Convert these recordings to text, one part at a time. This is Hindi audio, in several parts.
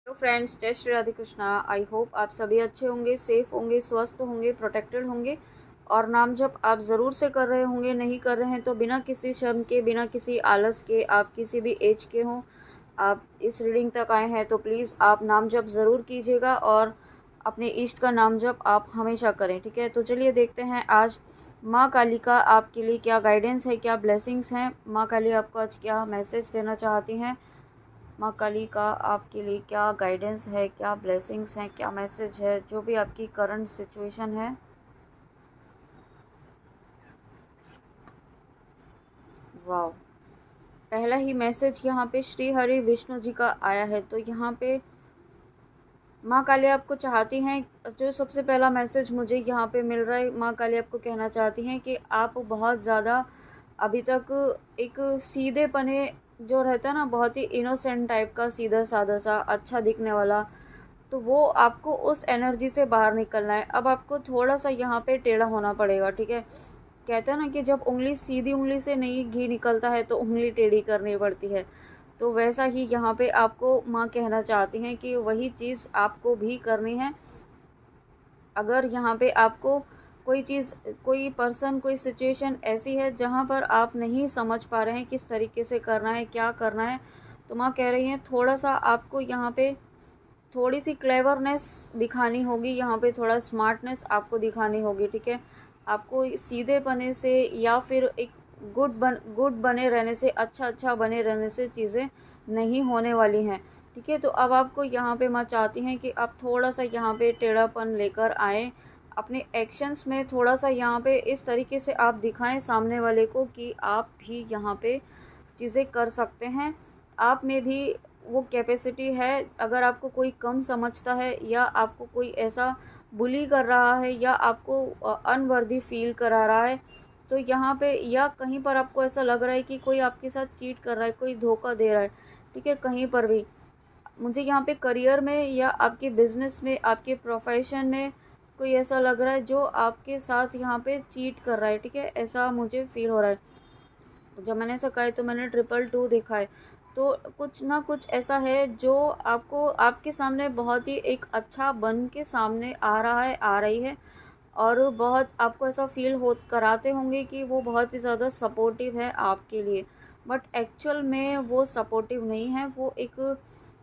हेलो फ्रेंड्स, जय श्री राधे कृष्णा। आई होप आप सभी अच्छे होंगे, सेफ होंगे, स्वस्थ होंगे, प्रोटेक्टेड होंगे और नाम जप आप ज़रूर से कर रहे होंगे। नहीं कर रहे हैं तो बिना किसी शर्म के, बिना किसी आलस के, आप किसी भी एज के हों, आप इस रीडिंग तक आए हैं तो प्लीज़ आप नाम जप ज़रूर कीजिएगा और अपने इष्ट का नाम जप आप हमेशा करें। ठीक है, तो चलिए देखते हैं आज माँ काली का आपके लिए क्या गाइडेंस है, क्या ब्लेसिंग्स हैं। माँ काली आपको आज क्या मैसेज देना चाहती हैं, माँ काली का आपके लिए क्या गाइडेंस है, क्या ब्लेसिंग्स हैं, क्या मैसेज है, जो भी आपकी करंट सिचुएशन है। वाह, पहला ही मैसेज यहाँ पे श्री हरि विष्णु जी का आया है। तो यहाँ पे माँ काली आपको चाहती हैं, जो सबसे पहला मैसेज मुझे यहाँ पे मिल रहा है, माँ काली आपको कहना चाहती हैं कि आप बहुत ज़्यादा अभी तक एक सीधे पने जो रहता है ना, बहुत ही इनोसेंट टाइप का, सीधा साधा सा, अच्छा दिखने वाला, तो वो आपको उस एनर्जी से बाहर निकलना है। अब आपको थोड़ा सा यहाँ पे टेढ़ा होना पड़ेगा। ठीक है, कहते हैं ना कि जब उंगली सीधी उंगली से नहीं घी निकलता है तो उंगली टेढ़ी करनी पड़ती है। तो वैसा ही यहाँ पे आपको माँ कहना चाहती हैं कि वही चीज़ आपको भी करनी है। अगर यहाँ पे आपको कोई चीज़, कोई पर्सन, कोई सिचुएशन ऐसी है जहाँ पर आप नहीं समझ पा रहे हैं किस तरीके से करना है, क्या करना है, तो माँ कह रही हैं थोड़ा सा आपको यहाँ पे थोड़ी सी क्लेवरनेस दिखानी होगी, यहाँ पे थोड़ा स्मार्टनेस आपको दिखानी होगी। ठीक है, आपको सीधेपने से या फिर एक गुड बने रहने से, अच्छा बने रहने से चीज़ें नहीं होने वाली हैं। ठीक है, तो अब आपको यहाँ पे मैं चाहती हैं कि आप थोड़ा सा यहाँ पे टेढ़ापन लेकर आएँ अपने एक्शंस में। थोड़ा सा यहाँ पे इस तरीके से आप दिखाएं सामने वाले को कि आप भी यहाँ पे चीज़ें कर सकते हैं, आप में भी वो कैपेसिटी है। अगर आपको कोई कम समझता है या आपको कोई ऐसा बुली कर रहा है या आपको अनवर्दी फील करा रहा है, तो यहाँ पे या कहीं पर आपको ऐसा लग रहा है कि कोई आपके साथ चीट कर रहा है, कोई धोखा दे रहा है, ठीक है, कहीं पर भी मुझे यहाँ पे करियर में या आपके बिजनेस में, आपके प्रोफेशन में कोई ऐसा लग रहा है जो आपके साथ यहाँ पे चीट कर रहा है। ठीक है, ऐसा मुझे फील हो रहा है। जब मैंने ऐसा कहा है तो मैंने 222 देखा है। तो कुछ ना कुछ ऐसा है जो आपको, आपके सामने बहुत ही एक अच्छा बन के सामने आ रहा है, आ रही है, और बहुत आपको ऐसा फील हो कराते होंगे कि वो बहुत ही ज़्यादा सपोर्टिव है आपके लिए, बट एक्चुअल में वो सपोर्टिव नहीं है। वो एक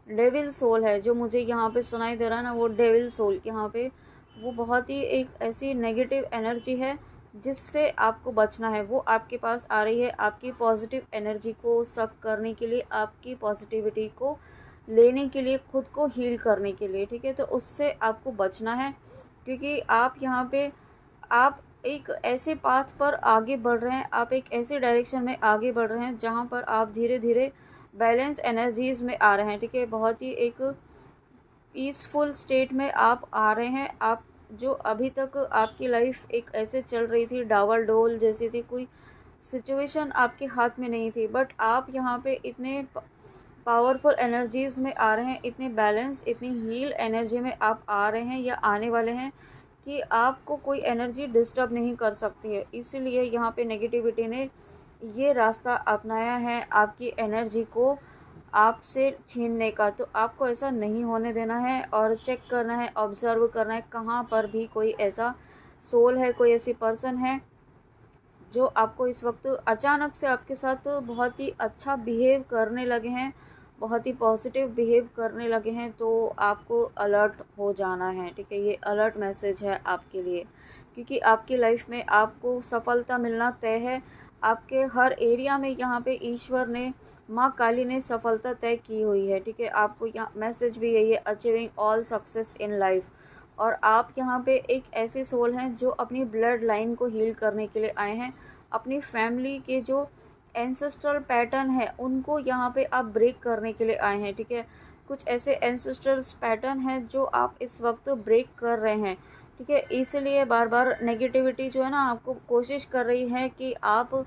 डेविल सोल है जो मुझे यहाँ पे सुनाई दे रहा है ना, वो डेविल सोल यहाँ पे वो बहुत ही एक ऐसी नेगेटिव एनर्जी है जिससे आपको बचना है। वो आपके पास आ रही है आपकी पॉजिटिव एनर्जी को सक करने के लिए, आपकी पॉजिटिविटी को लेने के लिए, खुद को हील करने के लिए। ठीक है, तो उससे आपको बचना है, क्योंकि आप यहाँ पे आप एक ऐसे पाथ पर आगे बढ़ रहे हैं, आप एक ऐसे डायरेक्शन में आगे बढ़ रहे हैं जहाँ पर आप धीरे धीरे बैलेंस एनर्जीज में आ रहे हैं। ठीक है, बहुत ही एक पीसफुल स्टेट में आप आ रहे हैं। आप जो अभी तक आपकी लाइफ एक ऐसे चल रही थी, डावल डोल जैसी थी, कोई सिचुएशन आपके हाथ में नहीं थी, बट आप यहाँ पे इतने पावरफुल एनर्जीज में आ रहे हैं, इतने बैलेंस, इतनी हील एनर्जी में आप आ रहे हैं या आने वाले हैं कि आपको कोई एनर्जी डिस्टर्ब नहीं कर सकती है। इसीलिए यहाँ पे नेगेटिविटी ने ये रास्ता अपनाया है आपकी एनर्जी को आपसे छीनने का। तो आपको ऐसा नहीं होने देना है और चेक करना है, ऑब्जर्व करना है, कहाँ पर भी कोई ऐसा सोल है, कोई ऐसी पर्सन है जो आपको इस वक्त अचानक से आपके साथ बहुत ही अच्छा बिहेव करने लगे हैं, बहुत ही पॉजिटिव बिहेव करने लगे हैं, तो आपको अलर्ट हो जाना है। ठीक है, ये अलर्ट मैसेज है आपके लिए, क्योंकि आपकी लाइफ में आपको सफलता मिलना तय है। आपके हर एरिया में यहाँ पे ईश्वर ने, माँ काली ने सफलता तय की हुई है। ठीक है, आपको यहाँ मैसेज भी यही है, achieving all success in life. और आप यहाँ पे एक ऐसे सोल हैं जो अपनी ब्लड लाइन को हील करने के लिए आए हैं। अपनी फैमिली के जो एंसेस्ट्रल पैटर्न है उनको यहाँ पे आप ब्रेक करने के लिए आए हैं। ठीक है, कुछ ऐसे एंसेस्ट्रल पैटर्न हैं जो आप इस वक्त ब्रेक कर रहे हैं। ठीक है, इसलिए बार बार नेगेटिविटी जो है ना, आपको कोशिश कर रही है कि आप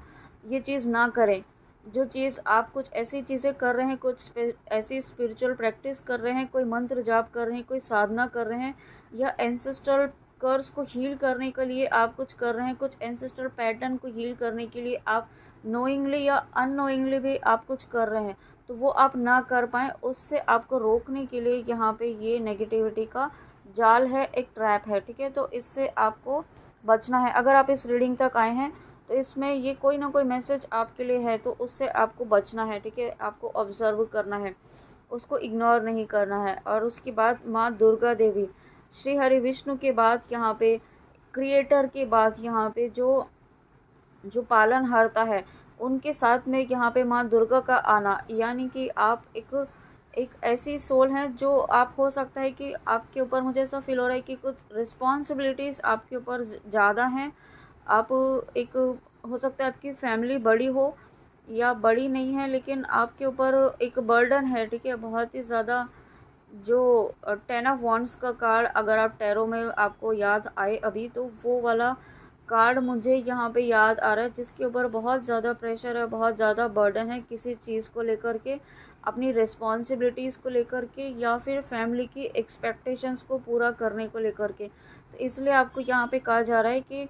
ये चीज़ ना करें। जो चीज़ आप कुछ ऐसी चीज़ें कर रहे हैं, कुछ ऐसी स्पिरिचुअल प्रैक्टिस कर रहे हैं, कोई मंत्र जाप कर रहे हैं, कोई साधना कर रहे हैं, या एंसेस्ट्रल कर्स को हील करने के लिए आप कुछ कर रहे हैं, कुछ एंसेस्ट्रल पैटर्न को हील करने के लिए आप नोइंगली या अननोइंगली भी आप कुछ कर रहे हैं तो वो आप ना कर पाएँ, उससे आपको रोकने के लिए यहाँ पे ये नेगेटिविटी का जाल है, एक ट्रैप है, ठीक है। तो इससे आपको बचना है। अगर आप इस रीडिंग तक आए हैं तो इसमें ये कोई ना कोई मैसेज आपके लिए है, तो उससे आपको बचना है, ठीक है। आपको ऑब्जर्व करना है, उसको इग्नोर नहीं करना है। और उसके बाद माँ दुर्गा देवी, श्री हरि विष्णु के बाद यहाँ पे क्रिएटर के बाद यहाँ पे जो जो पालनहारता है, उनके साथ में यहाँ पे माँ दुर्गा का आना, यानी कि आप एक एक ऐसी सोल हैं जो आप, हो सकता है कि आपके ऊपर, मुझे ऐसा फील हो रहा है कि कुछ रिस्पॉन्सिबिलिटीज़ आपके ऊपर ज़्यादा हैं। आप एक, हो सकता है आपकी फैमिली बड़ी हो या बड़ी नहीं है, लेकिन आपके ऊपर एक बर्डन है, ठीक है, बहुत ही ज़्यादा। जो 10 ऑफ वॉन्ड्स का कार्ड अगर आप टैरो में आपको याद आए अभी, तो वो वाला कार्ड मुझे यहाँ पे याद आ रहा है, जिसके ऊपर बहुत ज़्यादा प्रेशर है, बहुत ज़्यादा बर्डन है किसी चीज़ को लेकर के, अपनी रिस्पॉन्सिबिलिटीज़ को लेकर के, या फिर फैमिली की एक्सपेक्टेशंस को पूरा करने को लेकर के। तो इसलिए आपको यहाँ पे कहा जा रहा है कि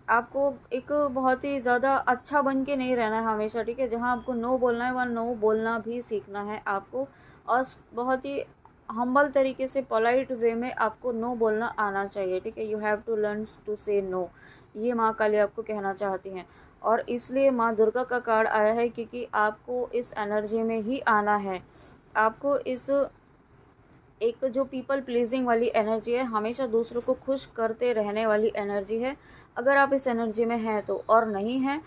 आपको एक बहुत ही ज़्यादा अच्छा बन के नहीं रहना है हमेशा, ठीक है। जहाँ आपको नो बोलना है वहाँ नो बोलना भी सीखना है आपको, और बहुत ही हम्बल तरीके से, पोलाइट वे में आपको नो बोलना आना चाहिए, ठीक है। You have to learn to say no, ये माँ काली आपको कहना चाहती हैं। और इसलिए माँ दुर्गा का कार्ड आया है क्योंकि आपको इस एनर्जी में ही आना है। आपको इस, एक जो पीपल प्लीजिंग वाली एनर्जी है, हमेशा दूसरों को खुश करते रहने वाली एनर्जी है, अगर आप इस एनर्जी में हैं तो, और नहीं हैं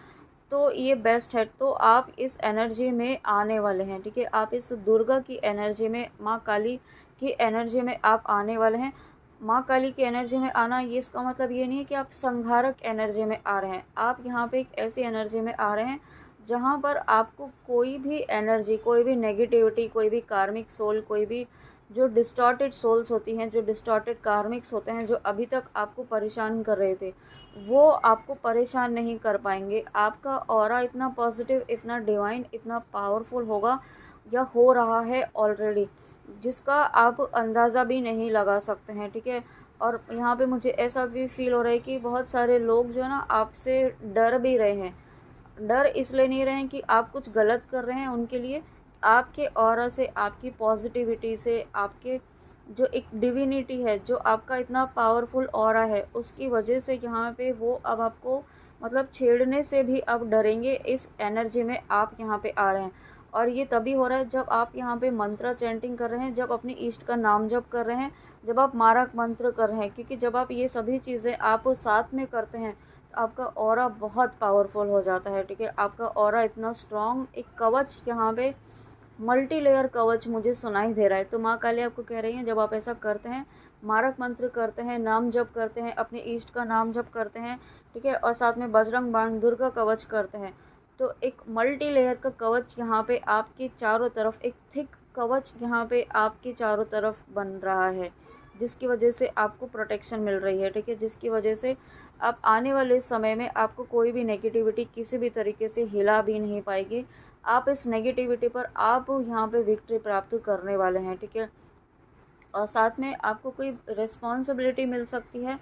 तो ये बेस्ट है। तो आप इस एनर्जी में आने वाले हैं, ठीक है। आप इस दुर्गा की एनर्जी में, माँ काली की एनर्जी में आप आने वाले हैं। माँ काली की एनर्जी में आना, ये इसका मतलब ये नहीं है कि आप संहारक एनर्जी में आ रहे हैं। आप यहाँ पे एक ऐसी एनर्जी में आ रहे हैं जहाँ पर आपको कोई भी एनर्जी, कोई भी नेगेटिविटी, कोई भी कार्मिक सोल, कोई भी जो डिस्टॉर्टेड सोल्स होती हैं, जो डिस्टॉर्टेड कार्मिक्स होते हैं, जो अभी तक आपको परेशान कर रहे थे, वो आपको परेशान नहीं कर पाएंगे। आपका ऑरा इतना पॉजिटिव, इतना डिवाइन, इतना पावरफुल होगा, या हो रहा है ऑलरेडी, जिसका आप अंदाज़ा भी नहीं लगा सकते हैं, ठीक है। और यहाँ पे मुझे ऐसा भी फील हो रहा है कि बहुत सारे लोग जो है ना, आपसे डर भी रहे हैं। डर इसलिए नहीं रहे हैं कि आप कुछ गलत कर रहे हैं उनके लिए, आपके ऑरा से, आपकी पॉजिटिविटी से, आपके जो एक डिविनिटी है, जो आपका इतना पावरफुल ऑरा है, उसकी वजह से यहाँ पे वो अब आपको, मतलब छेड़ने से भी अब डरेंगे। इस एनर्जी में आप यहाँ पे आ रहे हैं, और ये तभी हो रहा है जब आप यहाँ पे मंत्र चैंटिंग कर रहे हैं, जब अपनी इष्ट का नाम जप कर रहे हैं, जब आप मारक मंत्र कर रहे हैं। क्योंकि जब आप ये सभी चीज़ें आप साथ में करते हैं तो आपका ऑरा बहुत पावरफुल हो जाता है, ठीक है। आपका ऑरा इतना स्ट्रॉन्ग, एक कवच यहाँ पे, मल्टी लेयर कवच मुझे सुनाई दे रहा है। तो माँ काली आपको कह रही हैं, जब आप ऐसा करते हैं, मारक मंत्र करते हैं, नाम जप करते हैं, अपने इष्ट का नाम जप करते हैं, ठीक है, और साथ में बजरंग बाण, दुर्गा कवच करते हैं, तो एक मल्टी लेयर का कवच यहाँ पे आपके चारों तरफ, एक थिक कवच यहाँ पे आपके चारों तरफ बन रहा है, जिसकी वजह से आपको प्रोटेक्शन मिल रही है, ठीक है। जिसकी वजह से आप आने वाले समय में, आपको कोई भी नेगेटिविटी किसी भी तरीके से हिला भी नहीं पाएगी। आप इस नेगेटिविटी पर आप यहाँ पे विक्ट्री प्राप्त करने वाले हैं, ठीक है। और साथ में आपको कोई रिस्पॉन्सिबिलिटी मिल सकती है,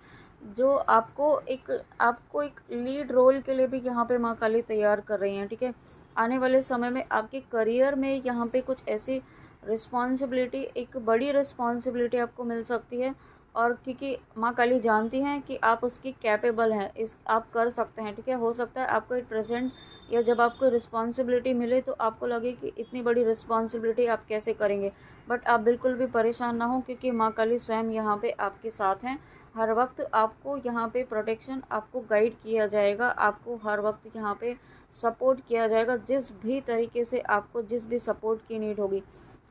जो आपको एक लीड रोल के लिए भी यहाँ पे माँ काली तैयार कर रही हैं, ठीक है। आने वाले समय में आपके करियर में यहाँ पे कुछ ऐसी रिस्पॉन्सिबिलिटी, एक बड़ी रिस्पॉन्सिबिलिटी आपको मिल सकती है। और क्योंकि माँ काली जानती हैं कि आप उसकी कैपेबल हैं, इस आप कर सकते हैं, ठीक है। हो सकता है आपको एक प्रेजेंट, या जब आपको रिस्पॉन्सिबिलिटी मिले तो आपको लगे कि इतनी बड़ी रिस्पॉन्सिबिलिटी आप कैसे करेंगे, बट आप बिल्कुल भी परेशान ना हो, क्योंकि माँ काली स्वयं यहाँ पे आपके साथ हैं। हर वक्त आपको यहाँ पे प्रोटेक्शन, आपको गाइड किया जाएगा, आपको हर वक्त यहाँ पे सपोर्ट किया जाएगा, जिस भी तरीके से आपको जिस भी सपोर्ट की नीड होगी,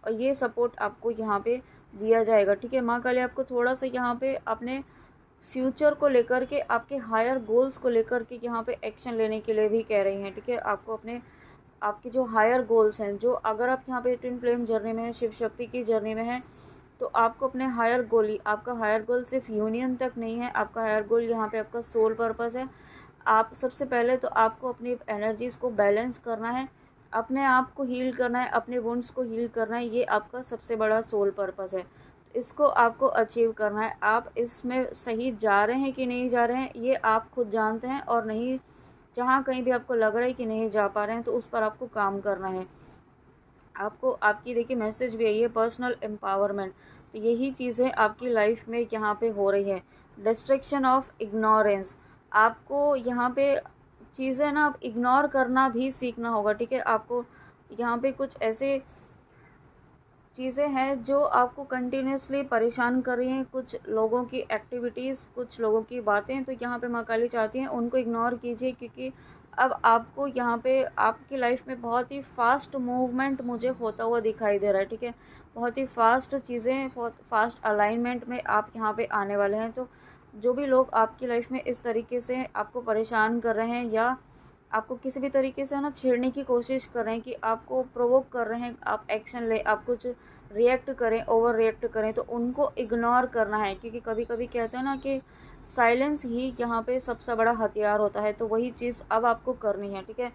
और ये सपोर्ट आपको यहाँ पे दिया जाएगा, ठीक है। माँ काली आपको थोड़ा सा यहाँ पे अपने फ्यूचर को लेकर के, आपके हायर गोल्स को लेकर के यहाँ पे एक्शन लेने के लिए भी कह रही हैं, ठीक है। आपको अपने, आपके जो हायर गोल्स हैं, जो अगर आप यहाँ पे ट्विन फ्लेम जर्नी में हैं, शिव शक्ति की जर्नी में हैं, तो आपको अपने हायर गोल ही, आपका हायर गोल सिर्फ यूनियन तक नहीं है, आपका हायर गोल यहाँ पे आपका सोल पर्पस है। आप सबसे पहले तो आपको अपनी एनर्जीज़ को बैलेंस करना है, अपने आप को हील करना है, अपने वुंड्स को हील करना है, ये आपका सबसे बड़ा सोल पर्पस है। तो इसको आपको अचीव करना है। आप इसमें सही जा रहे हैं कि नहीं जा रहे हैं, ये आप खुद जानते हैं, और नहीं जहाँ कहीं भी आपको लग रहा है कि नहीं जा पा रहे हैं तो उस पर आपको काम करना है। आपको आपकी देखिए मैसेज भी आई है पर्सनल एम्पावरमेंट, तो यही चीज़ें आपकी लाइफ में यहाँ पे हो रही है। डिस्ट्रैक्शन ऑफ इग्नोरेंस, आपको यहाँ पे चीज़ें ना आप इग्नोर करना भी सीखना होगा, ठीक है। आपको यहाँ पे कुछ ऐसे चीज़ें हैं जो आपको कंटिन्यूसली परेशान कर रही हैं, कुछ लोगों की एक्टिविटीज़, कुछ लोगों की बातें, तो यहाँ पे माँ काली चाहती हैं उनको इग्नोर कीजिए, क्योंकि अब आपको यहाँ पे आपकी लाइफ में बहुत ही फास्ट मूवमेंट मुझे होता हुआ दिखाई दे रहा है, ठीक है। बहुत ही फास्ट चीज़ें, बहुत फास्ट अलाइनमेंट में आप यहाँ पे आने वाले हैं। तो जो भी लोग आपकी लाइफ में इस तरीके से आपको परेशान कर रहे हैं या आपको किसी भी तरीके से ना छेड़ने की कोशिश कर रहे हैं, कि आपको प्रोवोक कर रहे हैं, आप एक्शन लें, आप कुछ रिएक्ट करें, ओवर रिएक्ट करें, तो उनको इग्नोर करना है। क्योंकि कभी कभी कहते हैं ना कि साइलेंस ही यहाँ पे सबसे बड़ा हथियार होता है, तो वही चीज़ अब आपको करनी है, ठीक है।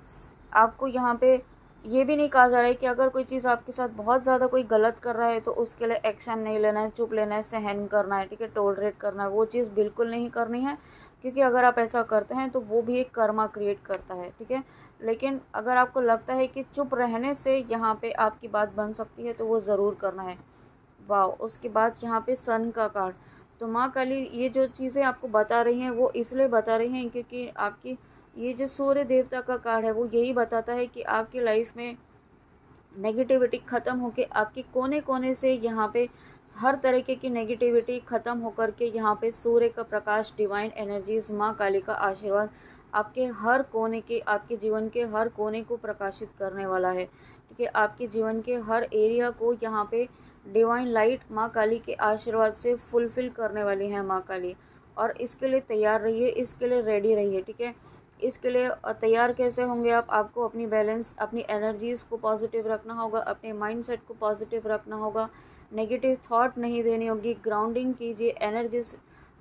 आपको यहाँ पे ये भी नहीं कहा जा रहा है कि अगर कोई चीज़ आपके साथ बहुत ज़्यादा कोई गलत कर रहा है तो उसके लिए एक्शन नहीं लेना है, चुप लेना है, सहन करना है, ठीक है, टॉलरेट करना है, वो चीज़ बिल्कुल नहीं करनी है। क्योंकि अगर आप ऐसा करते हैं तो वो भी एक कर्मा क्रिएट करता है, ठीक है। लेकिन अगर आपको लगता है कि चुप रहने से यहाँ पे आपकी बात बन सकती है तो वो ज़रूर करना है। वाह, उसके बाद यहाँ पे सन का कार्ड, तो माँ काली ये जो चीज़ें आपको बता रही हैं वो इसलिए बता रही हैं क्योंकि आपकी ये जो सूर्य देवता का कार्ड है वो यही बताता है कि आपकी लाइफ में नेगेटिविटी ख़त्म होके आपके कोने कोने से यहाँ पे हर तरीके की नेगेटिविटी ख़त्म होकर के यहाँ पे सूर्य का प्रकाश, डिवाइन एनर्जीज, माँ काली का आशीर्वाद आपके हर कोने के, आपके जीवन के हर कोने को प्रकाशित करने वाला है, ठीक है। आपके जीवन के हर एरिया को यहाँ पे डिवाइन लाइट माँ काली के आशीर्वाद से फुलफ़िल करने वाली है माँ काली। और इसके लिए तैयार रहिए, इसके लिए रेडी रहिए, ठीक है। इसके लिए तैयार कैसे होंगे आप, आपको अपनी बैलेंस, अपनी एनर्जीज़ को पॉजिटिव रखना होगा, अपने माइंडसेट को पॉजिटिव रखना होगा, नेगेटिव थॉट नहीं देनी होगी, ग्राउंडिंग कीजिए, एनर्जीज,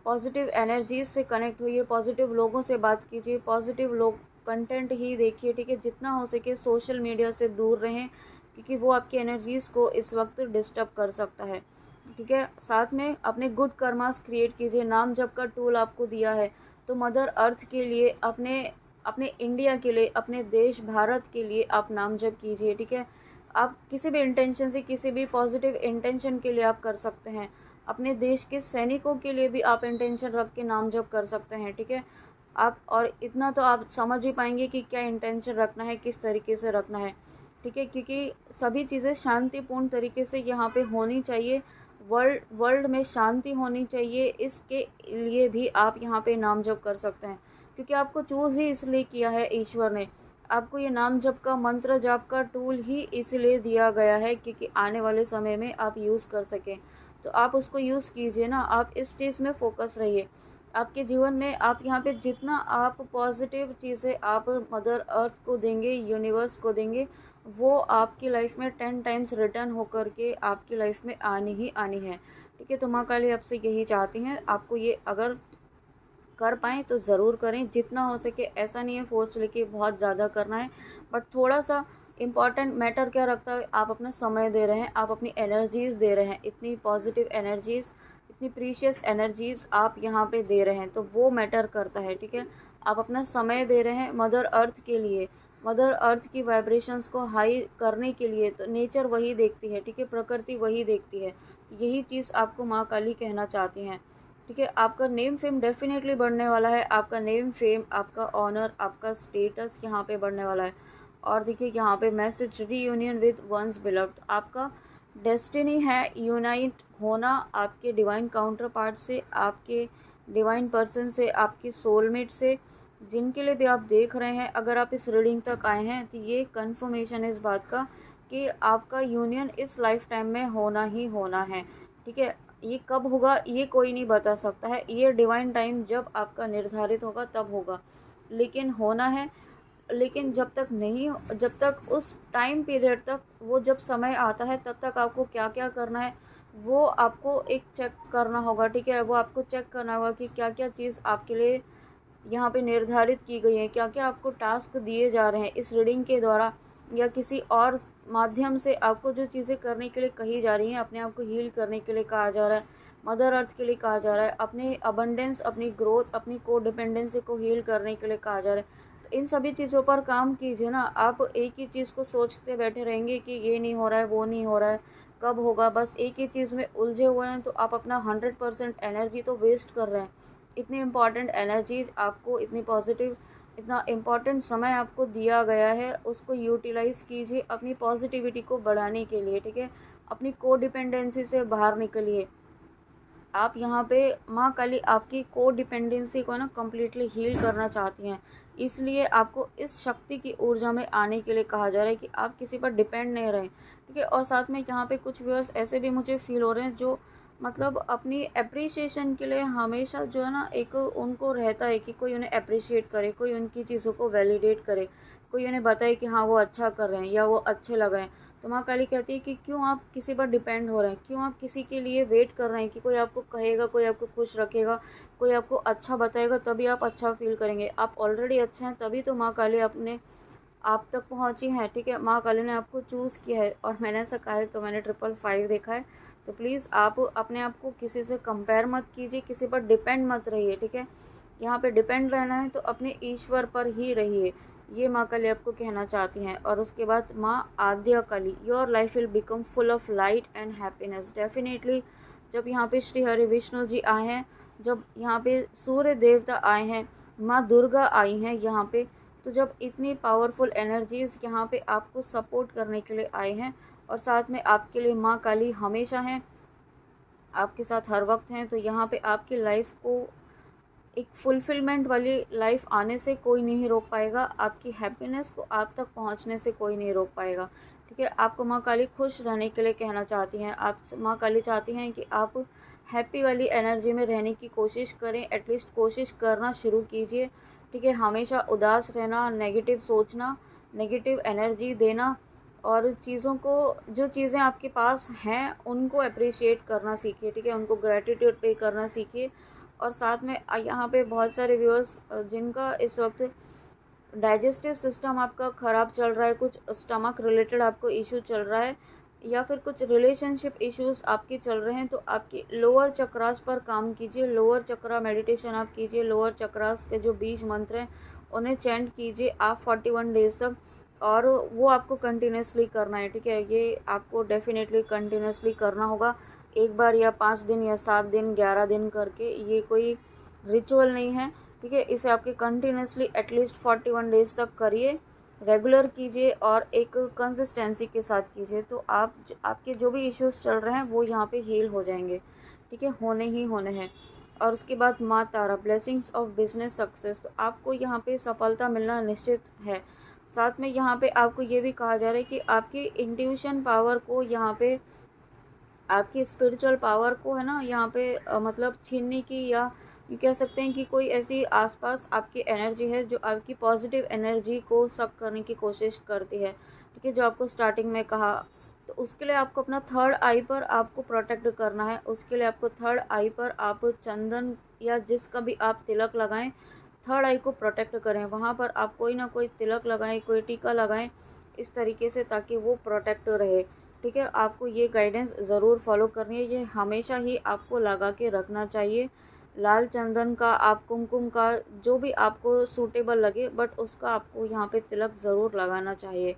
पॉजिटिव एनर्जीज से कनेक्ट हुइए, पॉजिटिव लोगों से बात कीजिए, पॉजिटिव लोग कंटेंट ही देखिए, ठीक है। जितना हो सके सोशल मीडिया से दूर रहें, क्योंकि वो आपकी एनर्जीज़ को इस वक्त डिस्टर्ब कर सकता है, ठीक है। साथ में अपने गुड कर्मास क्रिएट कीजिए, नाम जप का टूल आपको दिया है तो मदर अर्थ के लिए, अपने अपने इंडिया के लिए, अपने देश भारत के लिए आप नाम जप कीजिए, ठीक है। आप किसी भी इंटेंशन से, किसी भी पॉजिटिव इंटेंशन के लिए आप कर सकते हैं। अपने देश के सैनिकों के लिए भी आप इंटेंशन रख के नाम जप कर सकते हैं, ठीक है। आप और इतना तो आप समझ ही पाएंगे कि क्या इंटेंशन रखना है, किस तरीके से रखना है, ठीक है। क्योंकि सभी चीज़ें शांतिपूर्ण तरीके से यहाँ पे होनी चाहिए, वर्ल्ड में शांति होनी चाहिए, इसके लिए भी आप यहाँ पे नाम जप कर सकते हैं। क्योंकि आपको चूज़ ही इसलिए किया है ईश्वर ने, आपको ये नाम जप का, मंत्र जाप का टूल ही इसलिए दिया गया है क्योंकि आने वाले समय में आप यूज़ कर सकें। तो आप उसको यूज़ कीजिए ना, आप इस चीज़ में फोकस रहिए। आपके जीवन में आप यहाँ पे जितना आप पॉजिटिव चीज़ें आप मदर अर्थ को देंगे, यूनिवर्स को देंगे, वो आपकी लाइफ में 10 टाइम्स रिटर्न होकर के आपकी लाइफ में आनी ही आनी है, ठीक है। तो माँ काली आपसे यही चाहती हैं, आपको ये अगर कर पाएँ तो ज़रूर करें, जितना हो सके। ऐसा नहीं है फोर्सफुली कि बहुत ज़्यादा करना है, बट थोड़ा सा इम्पॉर्टेंट मैटर क्या रखता है, आप अपना समय दे रहे हैं, आप अपनी एनर्जीज़ दे रहे हैं, इतनी पॉजिटिव एनर्जीज़, इतनी प्रीशियस एनर्जीज़ आप यहाँ पे दे रहे हैं, तो वो मैटर करता है, ठीक है। आप अपना समय दे रहे हैं मदर अर्थ के लिए, मदर अर्थ की वाइब्रेशंस को हाई करने के लिए, तो नेचर वही देखती है, ठीक है, प्रकृति वही देखती है। तो यही चीज़ आपको माँ काली कहना चाहती हैं, ठीक है। आपका नेम फेम डेफिनेटली बढ़ने वाला है, आपका नेम फेम, आपका ऑनर, आपका स्टेटस यहाँ पे बढ़ने वाला है। और देखिए यहाँ पे message, reunion with one's beloved, आपका डेस्टिनी है यूनाइट होना आपके डिवाइन काउंटर पार्ट से, आपके डिवाइन पर्सन से, आपके सोलमेट से, जिनके लिए भी आप देख रहे हैं। अगर आप इस रीडिंग तक आए हैं तो ये कंफर्मेशन है इस बात का कि आपका यूनियन इस लाइफ टाइम में होना ही होना है, ठीक है। ये कब होगा ये कोई नहीं बता सकता है, ये डिवाइन टाइम जब आपका निर्धारित होगा तब होगा, लेकिन होना है। लेकिन जब तक नहीं, जब तक उस टाइम पीरियड तक, वो जब समय आता है तब तक आपको क्या क्या करना है वो आपको एक चेक करना होगा, ठीक है। वो आपको चेक करना होगा कि क्या क्या चीज़ आपके लिए यहाँ पे निर्धारित की गई है, क्या क्या आपको टास्क दिए जा रहे हैं इस रीडिंग के द्वारा, या किसी और माध्यम से आपको जो चीज़ें करने के लिए कही जा रही हैं, अपने आप को हील करने के लिए कहा जा रहा है, मदर अर्थ के लिए कहा जा रहा है, अपने अबंडेंस, अपनी ग्रोथ, अपनी को डिपेंडेंसी को हील करने के लिए कहा जा रहा है। तो इन सभी चीज़ों पर काम कीजिए ना। आप एक ही चीज़ को सोचते बैठे रहेंगे कि ये नहीं हो रहा है, वो नहीं हो रहा है, कब होगा, बस एक ही चीज़ में उलझे हुए हैं, तो आप अपना 100% एनर्जी तो वेस्ट कर रहे हैं। इतनी इम्पॉर्टेंट एनर्जीज आपको, इतनी पॉजिटिव, इतना इम्पॉर्टेंट समय आपको दिया गया है, उसको यूटिलाइज़ कीजिए अपनी पॉजिटिविटी को बढ़ाने के लिए, ठीक है। अपनी कोडिपेंडेंसी से बाहर निकलिए। आप यहाँ पे माँ काली आपकी कोडिपेंडेंसी को ना कम्प्लीटली हील करना चाहती हैं, इसलिए आपको इस शक्ति की ऊर्जा में आने के लिए कहा जा रहा है कि आप किसी पर डिपेंड नहीं रहें, ठीक है। और साथ में यहाँ पे कुछ व्यूअर्स ऐसे भी मुझे फील हो रहे हैं जो मतलब अपनी एप्रिसिएशन के लिए हमेशा जो है ना, एक उनको रहता है कि कोई उन्हें अप्रिशिएट करे, कोई उनकी चीज़ों को वैलिडेट करे, कोई उन्हें बताए कि हाँ वो अच्छा कर रहे हैं या वो अच्छे लग रहे हैं। तो माँ काली कहती है कि क्यों आप किसी पर डिपेंड हो रहे हैं, क्यों आप किसी के लिए वेट कर रहे हैं कि कोई आपको कहेगा, कोई आपको खुश रखेगा, कोई आपको अच्छा बताएगा, तभी आप अच्छा फील करेंगे। आप ऑलरेडी अच्छे हैं, तभी तो माँ काली अपने आप तक पहुँची हैं, ठीक है। माँ काली ने आपको चूज़ किया है, और मैंने ऐसा कहा है तो मैंने 555 देखा है। तो प्लीज़ आप अपने आप को किसी से कंपेयर मत कीजिए, किसी पर डिपेंड मत रहिए, ठीक है। यहाँ पे डिपेंड रहना है तो अपने ईश्वर पर ही रहिए, ये माँ काली आपको कहना चाहती हैं। और उसके बाद माँ Adya Kali, your life will become full of light and happiness. Definitely जब यहाँ पे श्री हरि विष्णु जी आए हैं, जब यहाँ पे सूर्य देवता आए हैं, माँ दुर्गा आई हैं यहाँ पे, तो जब इतनी पावरफुल एनर्जीज़ यहाँ पे आपको सपोर्ट करने के लिए आए हैं, और साथ में आपके लिए माँ काली हमेशा हैं, आपके साथ हर वक्त हैं, तो यहाँ पे आपकी लाइफ को एक फुलफिलमेंट वाली लाइफ आने से कोई नहीं रोक पाएगा, आपकी हैप्पीनेस को आप तक पहुंचने से कोई नहीं रोक पाएगा, ठीक है। आपको माँ काली खुश रहने के लिए कहना चाहती हैं। आप माँ काली चाहती हैं कि आप हैप्पी वाली एनर्जी में रहने की कोशिश करें, एटलीस्ट कोशिश करना शुरू कीजिए, ठीक है। हमेशा उदास रहना, नेगेटिव सोचना, नेगेटिव एनर्जी देना, और चीज़ों को, जो चीज़ें आपके पास हैं उनको अप्रिशिएट करना सीखिए, ठीक है। उनको ग्रैटिट्यूड पे करना सीखिए। और साथ में यहाँ पे बहुत सारे व्यूअर्स जिनका इस वक्त डाइजेस्टिव सिस्टम आपका ख़राब चल रहा है, कुछ स्टमक रिलेटेड आपको इशू चल रहा है, या फिर कुछ रिलेशनशिप इश्यूज आपके चल रहे हैं, तो आपकी लोअर चक्रास पर काम कीजिए। लोअर चक्रा मेडिटेशन आप कीजिए। लोअर चक्रास के जो बीज मंत्र हैं उन्हें चैंट कीजिए आप 41 डेज तक, और वो आपको कंटिन्यूसली करना है, ठीक है। ये आपको डेफिनेटली कंटिन्यूसली करना होगा, एक बार या 5 दिन या 7 दिन 11 दिन करके। ये कोई रिचुअल नहीं है, ठीक है। इसे आपके कंटिन्यूसली एटलीस्ट 41 डेज तक करिए, रेगुलर कीजिए और एक कंसिस्टेंसी के साथ कीजिए, तो आपके जो भी इश्यूज चल रहे हैं वो यहाँ पे हील हो जाएंगे, ठीक है, होने ही होने हैं। और उसके बाद माँ तारा, ब्लेसिंग्स ऑफ बिजनेस सक्सेस, तो आपको यहाँ पे सफलता मिलना निश्चित है। साथ में यहाँ पे आपको ये भी कहा जा रहा है कि आपकी इंट्यूशन पावर को यहाँ पे, आपकी स्पिरिचुअल पावर को है ना यहाँ पे मतलब छीनने की, या ये कह सकते हैं कि कोई ऐसी आसपास आपकी एनर्जी है जो आपकी पॉजिटिव एनर्जी को सक करने की कोशिश करती है, ठीक है। जो आपको स्टार्टिंग में कहा, तो उसके लिए आपको अपना थर्ड आई पर आपको प्रोटेक्ट करना है। उसके लिए आपको थर्ड आई पर आप चंदन या जिसका भी आप तिलक लगाएं, थर्ड आई को प्रोटेक्ट करें, वहाँ पर आप कोई ना कोई तिलक लगाएं, कोई टीका लगाएं इस तरीके से, ताकि वो प्रोटेक्ट रहे, ठीक है। आपको ये गाइडेंस ज़रूर फॉलो करनी है, ये हमेशा ही आपको लगा के रखना चाहिए। लाल चंदन का, आप कुमकुम का, जो भी आपको सूटेबल लगे, बट उसका आपको यहाँ पे तिलक ज़रूर लगाना चाहिए।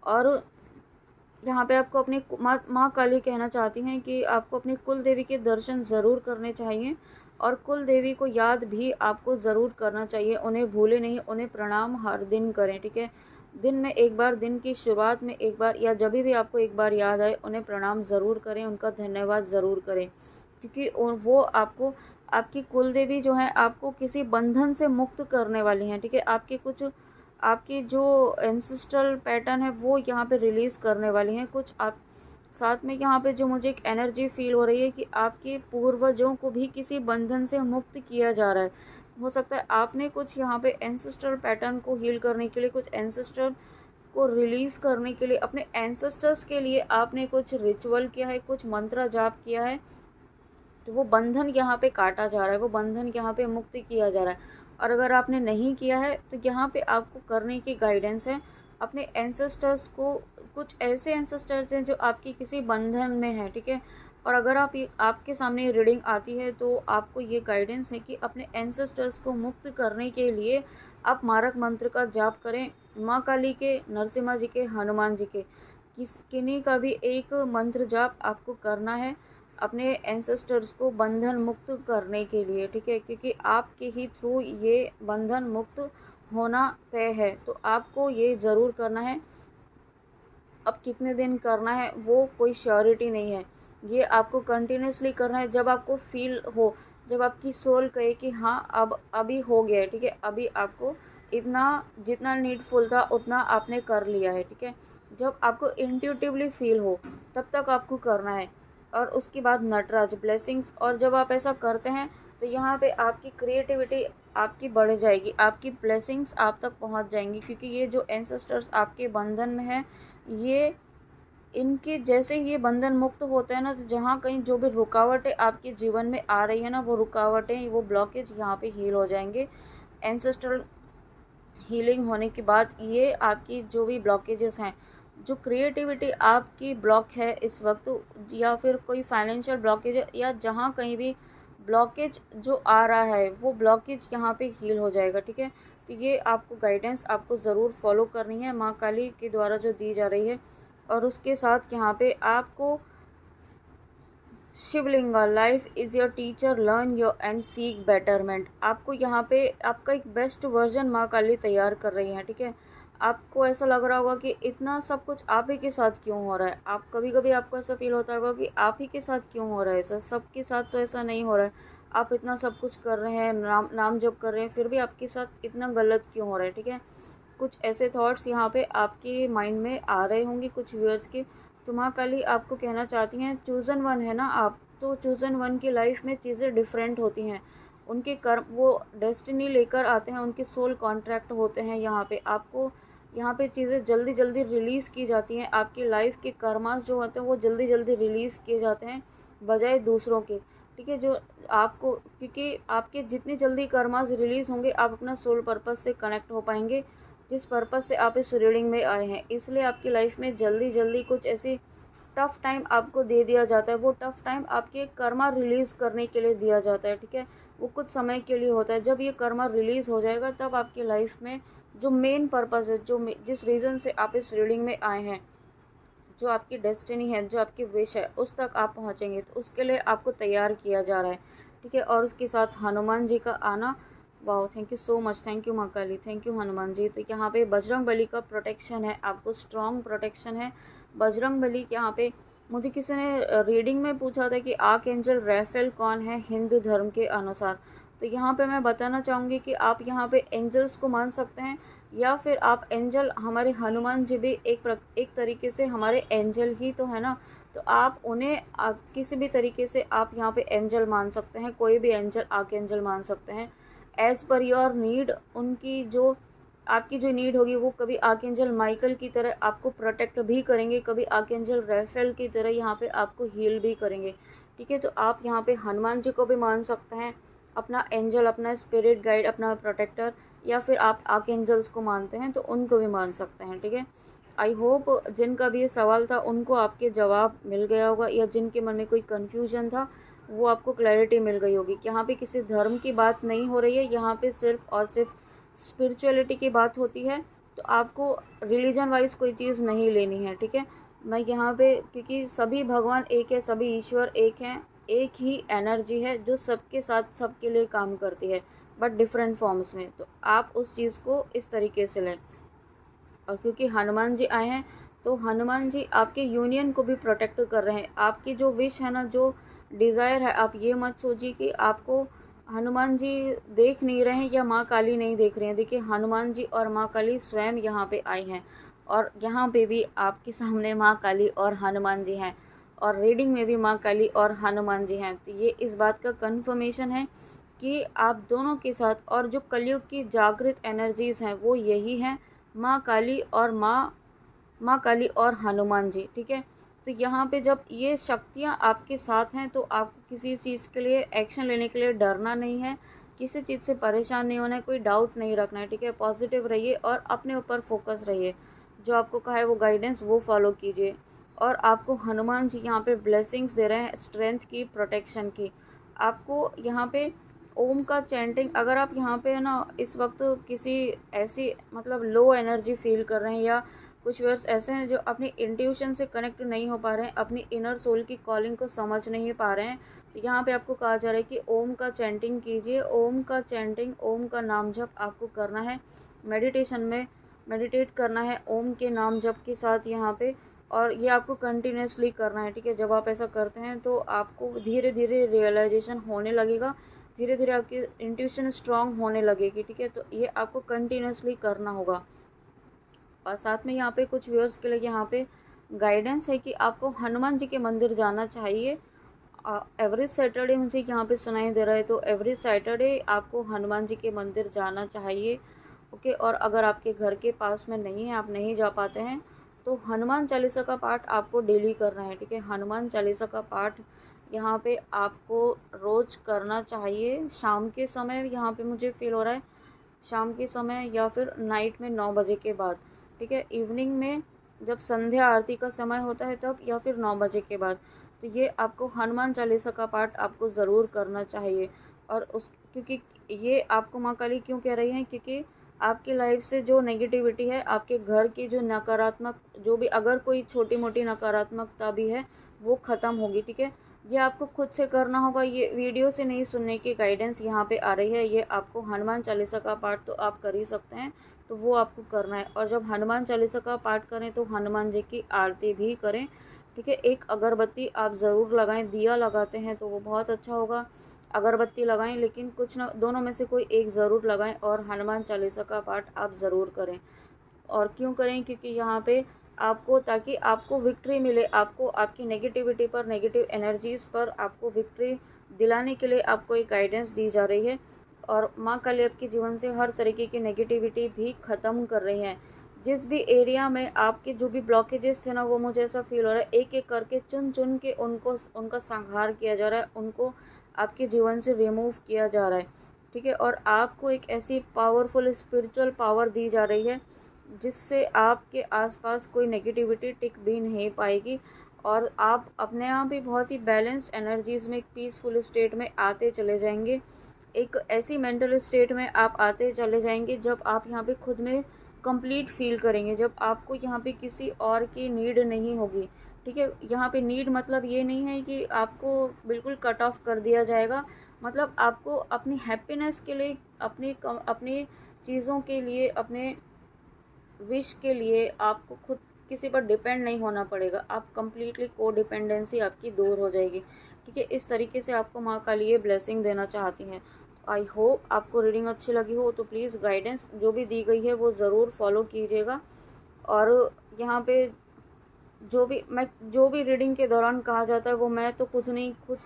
और यहाँ पे आपको अपनी माँ काली कहना चाहती हैं कि आपको अपनी कुल देवी के दर्शन ज़रूर करने चाहिए, और कुल देवी को याद भी आपको ज़रूर करना चाहिए। उन्हें भूले नहीं, उन्हें प्रणाम हर दिन करें, ठीक है। दिन में एक बार, दिन की शुरुआत में एक बार, या जब भी आपको एक बार याद आए उन्हें प्रणाम ज़रूर करें, उनका धन्यवाद ज़रूर करें, क्योंकि वो आपको, आपकी कुल देवी जो है आपको किसी बंधन से मुक्त करने वाली हैं, ठीक है। आपकी जो एंसेस्ट्रल पैटर्न है वो यहाँ पे रिलीज़ करने वाली हैं कुछ आप। साथ में यहाँ पे जो मुझे एक एनर्जी फील हो रही है कि आपके पूर्वजों को भी किसी बंधन से मुक्त किया जा रहा है। हो सकता है आपने कुछ यहाँ पे एंसेस्ट्रल पैटर्न को हील करने के लिए, कुछ एंसेस्टर को रिलीज़ करने के लिए, अपने एंसेस्टर्स के लिए आपने कुछ रिचुअल किया है, कुछ मंत्र जाप किया है, तो वो बंधन यहाँ पे काटा जा रहा है, वो बंधन यहाँ पे मुक्त किया जा रहा है। और अगर आपने नहीं किया है तो यहाँ पे आपको करने की गाइडेंस है। अपने एंसेस्टर्स को, कुछ ऐसे एंसेस्टर्स हैं जो आपकी किसी बंधन में है, ठीक है, और अगर आपके सामने ये रीडिंग आती है तो आपको ये गाइडेंस है कि अपने एंसेस्टर्स को मुक्त करने के लिए आप मारक मंत्र का जाप करें। माँ काली के, नरसिम्हा जी के, हनुमान जी के, किन्हीं का भी एक मंत्र जाप आपको करना है अपने एंसेस्टर्स को बंधन मुक्त करने के लिए, ठीक है, क्योंकि आपके ही थ्रू ये बंधन मुक्त होना तय है। तो आपको ये ज़रूर करना है। अब कितने दिन करना है वो कोई श्योरिटी नहीं है, ये आपको कंटिन्यूसली करना है। जब आपको फील हो, जब आपकी सोल कहे कि हाँ अब अभी हो गया है, ठीक है, अभी आपको इतना जितना नीडफुल था उतना आपने कर लिया है, ठीक है, जब आपको इंट्यूटिवली फील हो तब तक आपको करना है। और उसके बाद नटराज ब्लेसिंग्स, और जब आप ऐसा करते हैं तो यहाँ पे आपकी क्रिएटिविटी आपकी बढ़ जाएगी, आपकी ब्लेसिंग्स आप तक पहुँच जाएंगी, क्योंकि ये जो एंसेस्टर्स आपके बंधन में हैं, ये इनके जैसे ही ये बंधन मुक्त होते हैं ना, तो जहाँ कहीं जो भी रुकावटें आपके जीवन में आ रही है ना, वो रुकावटें, वो ब्लॉकेज यहाँ पे हील हो जाएंगे। एंसेस्ट्रल हीलिंग होने के बाद ये आपकी जो भी ब्लॉकेजेस हैं, जो क्रिएटिविटी आपकी ब्लॉक है इस वक्त, या फिर कोई फाइनेंशियल ब्लॉकेज या जहाँ कहीं भी ब्लॉकेज जो आ रहा है वो ब्लॉकेज यहाँ पे हील हो जाएगा, ठीक है। तो ये आपको गाइडेंस आपको ज़रूर फॉलो करनी है माँ काली के द्वारा जो दी जा रही है। और उसके साथ यहाँ पे आपको Shivalinga, life is your teacher, learn your and seek betterment, आपको यहाँ पे आपका एक बेस्ट वर्जन माँ काली तैयार कर रही हैं, ठीक है। आपको ऐसा लग रहा होगा कि इतना सब कुछ आप ही के साथ क्यों हो रहा है, आप कभी कभी आपको ऐसा फील होता होगा कि आप ही के साथ क्यों हो रहा है ऐसा, सबके साथ तो ऐसा नहीं हो रहा है, आप इतना सब कुछ कर रहे हैं, नाम जप कर रहे हैं, फिर भी आपके साथ इतना गलत क्यों हो रहा है, ठीक है। कुछ ऐसे थॉट्स यहाँ पे आपके माइंड में आ रहे होंगे कुछ व्यूअर्स के। तो माँ काली आपको कहना चाहती हैं, चूज़न वन है ना आप, तो चूज़न वन की लाइफ में चीज़ें डिफरेंट होती हैं, उनके कर्म वो डेस्टिनी लेकर आते हैं, उनके सोल कॉन्ट्रैक्ट होते हैं। यहाँ पे आपको यहाँ पे चीज़ें जल्दी जल्दी रिलीज़ की जाती हैं, आपकी लाइफ के कर्मास जो होते हैं वो जल्दी जल्दी रिलीज़ किए जाते हैं बजाय दूसरों के, ठीक है। जो आपको, क्योंकि आपके जितनी जल्दी कर्मास रिलीज़ होंगे आप अपना सोल पर्पस से कनेक्ट हो पाएंगे, जिस पर्पस से आप इस रीडिंग में आए हैं। इसलिए आपकी लाइफ में जल्दी जल्दी कुछ ऐसी टफ़ टाइम आपको दे दिया जाता है, वो टफ़ टाइम आपके कर्मा रिलीज़ करने के लिए दिया जाता है, ठीक है। वो कुछ समय के लिए होता है, जब ये कर्मा रिलीज़ हो जाएगा तब आपकी लाइफ में जो मेन पर्पस है, जिस रीज़न से आप इस रीडिंग में आए हैं, जो आपकी डेस्टिनी है, जो आपकी विश है, उस तक आप पहुँचेंगे। तो उसके लिए आपको तैयार किया जा रहा है, ठीक है। और उसके साथ हनुमान जी का आना, wow, thank you so much, thank you माँ काली, थैंक यू हनुमान जी। तो यहाँ पे बजरंग बली का प्रोटेक्शन है, आपको स्ट्रॉन्ग प्रोटेक्शन है बजरंग बली के। यहाँ पे मुझे किसी ने रीडिंग में पूछा था कि आर्क एंजल रैफेल कौन है हिंदू धर्म के अनुसार, तो यहाँ पे मैं बताना चाहूँगी कि आप यहाँ पे एंजल्स को मान सकते हैं, या फिर आप एंजल, हमारे हनुमान जी भी एक तरीके से हमारे एंजल ही तो है ना, तो आप उन्हें किसी भी तरीके से आप यहाँ पे एंजल मान सकते हैं, कोई भी एंजल आर्क एंजल मान सकते हैं एज़ पर योर नीड। उनकी जो आपकी जो नीड होगी वो कभी आर्कएंजल माइकल की तरह आपको प्रोटेक्ट भी करेंगे, कभी आर्कएंजल रैफेल की तरह यहाँ पे आपको हील भी करेंगे, ठीक है। तो आप यहाँ पे हनुमान जी को भी मान सकते हैं अपना एंजल, अपना स्पिरिट गाइड, अपना प्रोटेक्टर, या फिर आप आर्कएंजल्स को मानते हैं तो उनको भी मान सकते हैं, ठीक है। आई होप जिनका भी ये सवाल था उनको आपके जवाब मिल गया होगा, या जिनके मन में कोई कन्फ्यूजन था वो आपको क्लैरिटी मिल गई होगी कि यहाँ पे किसी धर्म की बात नहीं हो रही है, यहाँ पे सिर्फ और सिर्फ स्पिरिचुअलिटी की बात होती है। तो आपको रिलीजन वाइज कोई चीज़ नहीं लेनी है, ठीक है। मैं यहाँ पे, क्योंकि सभी भगवान एक है, सभी ईश्वर एक हैं, एक ही एनर्जी है जो सबके साथ सबके लिए काम करती है, बट डिफरेंट फॉर्म्स में। तो आप उस चीज़ को इस तरीके से लें। और क्योंकि हनुमान जी आए हैं तो हनुमान जी आपके यूनियन को भी प्रोटेक्ट कर रहे हैं। आपकी जो विश है ना, जो डिज़ायर है, आप ये मत सोचिए कि आपको हनुमान जी देख नहीं रहे हैं या माँ काली नहीं देख रहे हैं। देखिए, हनुमान जी और माँ काली स्वयं यहाँ पे आई हैं, और यहाँ पे भी आपके सामने माँ काली और हनुमान जी हैं, और रीडिंग में भी माँ काली और हनुमान जी हैं। तो ये इस बात का कन्फर्मेशन है कि आप दोनों के साथ, और जो कलयुग की जागृत एनर्जीज़ हैं वो यही हैं, माँ काली और माँ काली और हनुमान जी, ठीक है। तो यहाँ पे जब ये शक्तियाँ आपके साथ हैं तो आपको किसी चीज़ के लिए एक्शन लेने के लिए डरना नहीं है, किसी चीज़ से परेशान नहीं होना है, कोई डाउट नहीं रखना है, ठीक है। पॉजिटिव रहिए और अपने ऊपर फोकस रहिए, जो आपको कहा है वो गाइडेंस वो फॉलो कीजिए। और आपको हनुमान जी यहाँ पे ब्लेसिंग्स दे रहे हैं, स्ट्रेंथ की, प्रोटेक्शन की। आपको यहाँ पे ओम का चैंटिंग, अगर आप यहाँ पे है ना इस वक्त किसी ऐसी मतलब लो एनर्जी फील कर रहे हैं, या कुछ वर्ड्स ऐसे हैं जो अपनी इंट्यूशन से कनेक्ट नहीं हो पा रहे हैं, अपनी इनर सोल की कॉलिंग को समझ नहीं पा रहे हैं, तो यहाँ पे आपको कहा जा रहा है कि ओम का चैंटिंग कीजिए। ओम का चैंटिंग, ओम का नाम जप आपको करना है। मेडिटेशन में मेडिटेट करना है ओम के नाम जप के साथ यहाँ पे, और ये आपको कंटिन्यूसली करना है, ठीक है। जब आप ऐसा करते हैं तो आपको धीरे धीरे रियलाइजेशन होने लगेगा, धीरे धीरे आपकी इंट्यूशन स्ट्रांग होने लगेगी, ठीक है। तो ये आपको कंटिन्यूसली करना होगा। और साथ में यहाँ पे कुछ व्यूअर्स के लिए यहाँ पे गाइडेंस है कि आपको हनुमान जी के मंदिर जाना चाहिए। एवरी सैटरडे मुझे यहाँ पे सुनाई दे रहा है, तो एवरी सैटरडे आपको हनुमान जी के मंदिर जाना चाहिए, ओके। और अगर आपके घर के पास में नहीं है, आप नहीं जा पाते हैं, तो हनुमान चालीसा का पाठ आपको डेली करना है, ठीक है। हनुमान चालीसा का पाठ यहाँ पे आपको रोज़ करना चाहिए, शाम के समय यहाँ पे मुझे फील हो रहा है, शाम के समय या फिर नाइट में 9 बजे के बाद, ठीक है। इवनिंग में जब संध्या आरती का समय होता है तब, या फिर 9 बजे के बाद। तो ये आपको हनुमान चालीसा का पाठ आपको ज़रूर करना चाहिए। और उस क्योंकि ये आपको माँ काली क्यों कह रही हैं, क्योंकि आपकी लाइफ से जो नेगेटिविटी है, आपके घर की जो नकारात्मक, जो भी अगर कोई छोटी मोटी नकारात्मकता भी है वो ख़त्म होगी, ठीक है। ये आपको खुद से करना होगा, ये वीडियो से नहीं सुनने की गाइडेंस यहाँ पे आ रही है। ये आपको हनुमान चालीसा का पाठ तो आप कर ही सकते हैं, तो वो आपको करना है। और जब हनुमान चालीसा का पाठ करें तो हनुमान जी की आरती भी करें, ठीक है। एक अगरबत्ती आप ज़रूर लगाएं, दिया लगाते हैं तो वो बहुत अच्छा होगा। अगरबत्ती लगाएं, लेकिन कुछ ना, दोनों में से कोई एक ज़रूर लगाएं, और हनुमान चालीसा का पाठ आप ज़रूर करें। और क्यों करें, क्योंकि यहाँ पे आपको, ताकि आपको विक्ट्री मिले, आपको आपकी नेगेटिविटी पर, नेगेटिव एनर्जीज़ पर आपको विक्ट्री दिलाने के लिए आपको एक गाइडेंस दी जा रही है। और माँ काली आपके जीवन से हर तरीके की नेगेटिविटी भी ख़त्म कर रही हैं। जिस भी एरिया में आपके जो भी ब्लॉकेजेस थे ना, वो मुझे ऐसा फील हो रहा है एक एक करके चुन चुन के उनको, उनका संहार किया जा रहा है, उनको आपके जीवन से रिमूव किया जा रहा है, ठीक है। और आपको एक ऐसी पावरफुल स्पिरिचुअल पावर दी जा रही है जिससे आपके आसपास कोई नेगेटिविटी टिक भी नहीं पाएगी, और आप अपने आप ही बहुत ही बैलेंस्ड एनर्जीज़ में, एक पीसफुल स्टेट में आते चले जाएंगे। एक ऐसी मेंटल स्टेट में आप आते चले जाएंगे जब आप यहाँ पे खुद में कंप्लीट फील करेंगे, जब आपको यहाँ पे किसी और की नीड नहीं होगी, ठीक है। यहाँ पे नीड मतलब ये नहीं है कि आपको बिल्कुल कट ऑफ कर दिया जाएगा, मतलब आपको अपनी हैप्पीनेस के लिए, अपनी चीज़ों के लिए, अपने विश के लिए आपको खुद किसी पर डिपेंड नहीं होना पड़ेगा। आप कंप्लीटली को डिपेंडेंसी आपकी दूर हो जाएगी, ठीक है। इस तरीके से आपको माँ काली ये ब्लेसिंग देना चाहती हैं। आई होप आपको रीडिंग अच्छी लगी हो, तो प्लीज़ गाइडेंस जो भी दी गई है वो ज़रूर फॉलो कीजिएगा। और यहाँ पे जो भी रीडिंग के दौरान कहा जाता है वो मैं तो खुद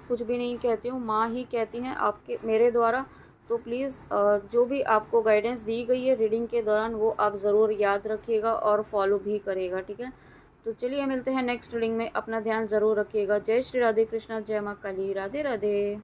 कुछ भी नहीं कहती हूँ, माँ ही कहती हैं आपके, मेरे द्वारा। तो प्लीज़ जो भी आपको गाइडेंस दी गई है रीडिंग के दौरान वो आप ज़रूर याद रखिएगा और फॉलो भी करिएगा, ठीक है। तो चलिए मिलते हैं नेक्स्ट रीडिंग में, अपना ध्यान ज़रूर रखिएगा। जय श्री राधे कृष्णा, जय माँ काली, राधे राधे।